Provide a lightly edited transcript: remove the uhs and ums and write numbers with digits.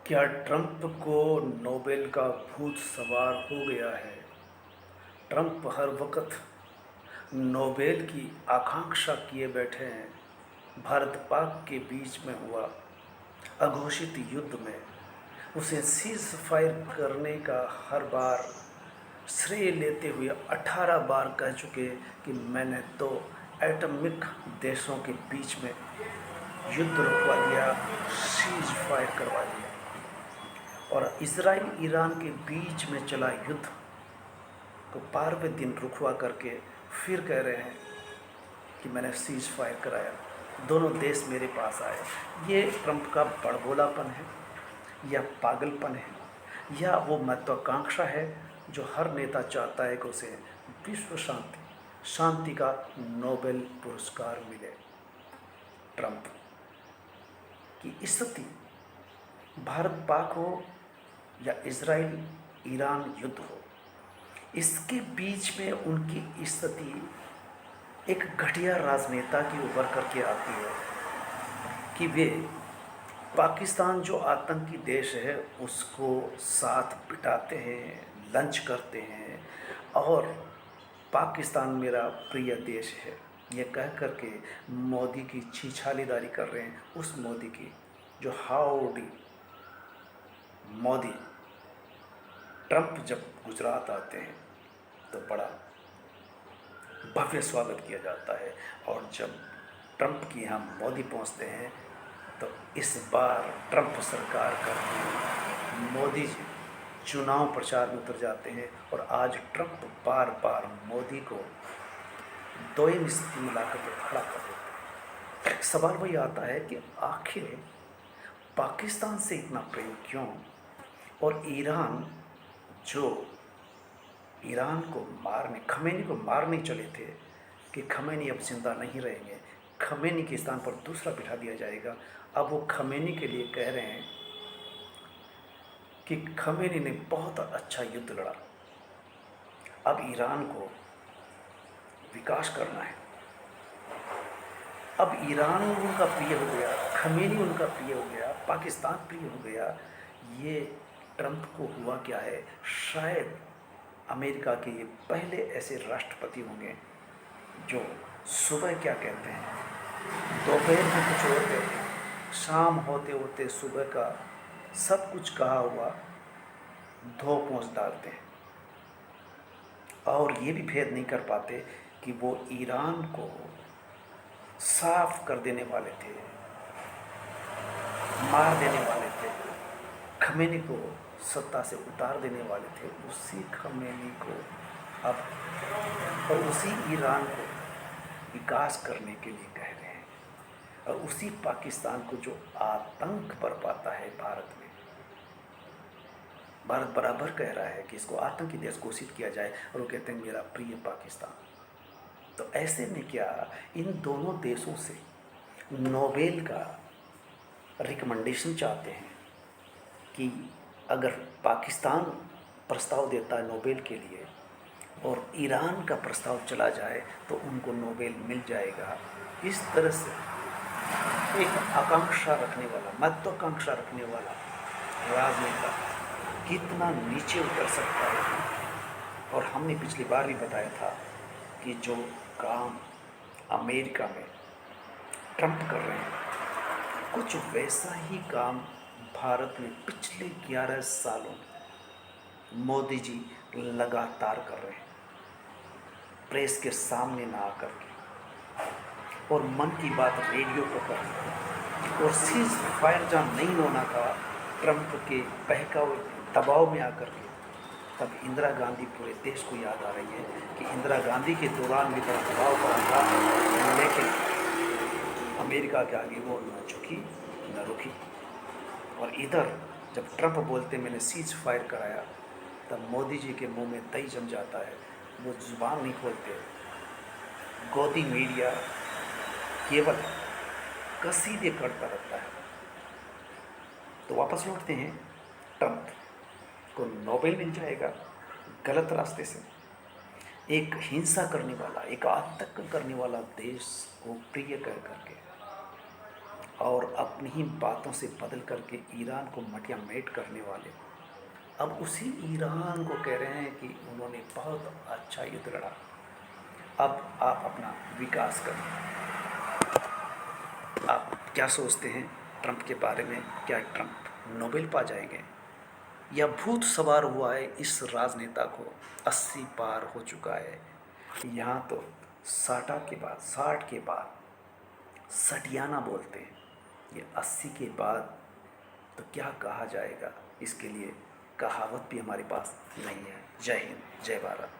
क्या ट्रंप को नोबेल का भूत सवार हो गया है? ट्रंप हर वक्त नोबेल की आकांक्षा किए बैठे हैं। भारत पाक के बीच में हुआ अघोषित युद्ध में उसे सीज फायर करने का हर बार श्रेय लेते हुए 18 बार कह चुके कि मैंने तो एटॉमिक देशों के बीच में युद्ध रुकवा दिया, सीज फायर करवा दिया। और इजराइल ईरान के बीच में चला युद्ध को 12वें दिन रुकवा करके फिर कह रहे हैं कि मैंने सीज फायर कराया, दोनों देश मेरे पास आए। ये ट्रंप का बड़बोलापन है या पागलपन है या वो महत्वाकांक्षा है जो हर नेता चाहता है कि उसे विश्व शांति का नोबेल पुरस्कार मिले। ट्रंप की स्थिति भारत पाक हो या इजराइल ईरान युद्ध हो, इसके बीच में उनकी स्थिति एक घटिया राजनेता की उभर करके आती है कि वे पाकिस्तान जो आतंकी देश है उसको साथ बिठाते हैं, लंच करते हैं और पाकिस्तान मेरा प्रिय देश है ये कह करके मोदी की छीछालीदारी कर रहे हैं। उस मोदी की जो हाउडी मोदी, ट्रंप जब गुजरात आते हैं तो बड़ा भव्य स्वागत किया जाता है और जब ट्रंप के यहाँ मोदी पहुँचते हैं तो इस बार ट्रंप सरकार का मोदी जी चुनाव प्रचार में उतर जाते हैं और आज ट्रंप बार बार मोदी को दोयम स्थिति में ला कर खड़ा कर देते हैं। सवाल वही आता है कि आखिर पाकिस्तान से इतना प्रेम क्यों, और ईरान जो ईरान को मारने, खमेनी को मारने चले थे कि खमेनी अब जिंदा नहीं रहेंगे, खमेनी के स्थान पर दूसरा बिठा दिया जाएगा। अब वो खमेनी के लिए कह रहे हैं कि खमेनी ने बहुत अच्छा युद्ध लड़ा, अब ईरान को विकास करना है। अब ईरान उनका प्रिय हो गया, खमेनी उनका प्रिय हो गया, पाकिस्तान प्रिय हो गया। ये ट्रंप को हुआ क्या है? शायद अमेरिका के ये पहले ऐसे राष्ट्रपति होंगे जो सुबह क्या कहते हैं, दोपहर में कुछ और कहते हैं, शाम होते होते सुबह का सब कुछ कहा हुआ धो पोंछ डालते हैं और ये भी भेद नहीं कर पाते कि वो ईरान को साफ कर देने वाले थे, मार देने वाले थे, खमेनी को सत्ता से उतार देने वाले थे। उसी खमेनी को अब और उसी ईरान को विकास करने के लिए कह रहे हैं और उसी पाकिस्तान को जो आतंक बरपाता है भारत में, भारत बराबर कह रहा है कि इसको आतंकी देश घोषित किया जाए और वो कहते हैं मेरा प्रिय पाकिस्तान। तो ऐसे में क्या इन दोनों देशों से नोबेल का रिकमेंडेशन चाहते हैं कि अगर पाकिस्तान प्रस्ताव देता है नोबेल के लिए और ईरान का प्रस्ताव चला जाए तो उनको नोबेल मिल जाएगा। इस तरह से एक आकांक्षा रखने वाला, महत्वाकांक्षा रखने वाला राजनेता कितना नीचे उतर सकता है। और हमने पिछली बार भी बताया था कि जो काम अमेरिका में ट्रंप कर रहे हैं, कुछ वैसा ही काम भारत में पिछले 11 सालों में मोदी जी लगातार कर रहे हैं, प्रेस के सामने ना आकर के और मन की बात रेडियो पर कर और सीज फायर जहाँ नहीं होना था ट्रंप के बहकावे दबाव में आकर के, तब इंदिरा गांधी पूरे देश को याद आ रही है कि इंदिरा गांधी के दौरान भी बड़ा दबाव पड़ा था, लेकिन अमेरिका के आगे वो न झुकी न रुकी। और इधर जब ट्रंप बोलते मैंने सीज फायर कराया, तब मोदी जी के मुंह में दही जम जाता है, वो जुबान नहीं खोलते। गोदी मीडिया केवल कसीदे करता रहता है। तो वापस लौटते हैं, ट्रंप को नोबेल मिल जाएगा गलत रास्ते से। एक हिंसा करने वाला, एक आतंक करने वाला देश को प्रिय कह करके और अपनी ही बातों से बदल करके ईरान को मटिया मेट करने वाले अब उसी ईरान को कह रहे हैं कि उन्होंने बहुत अच्छा युद्ध लड़ा, अब आप अपना विकास करें। आप क्या सोचते हैं ट्रंप के बारे में? क्या ट्रंप नोबेल पा जाएंगे? या भूत सवार हुआ है इस राजनेता को? 80 पार हो चुका है। यहाँ तो 60 के बाद सटियाना बोलते हैं, ये 80 के बाद तो क्या कहा जाएगा? इसके लिए कहावत भी हमारे पास नहीं है। जय हिंद, जय भारत।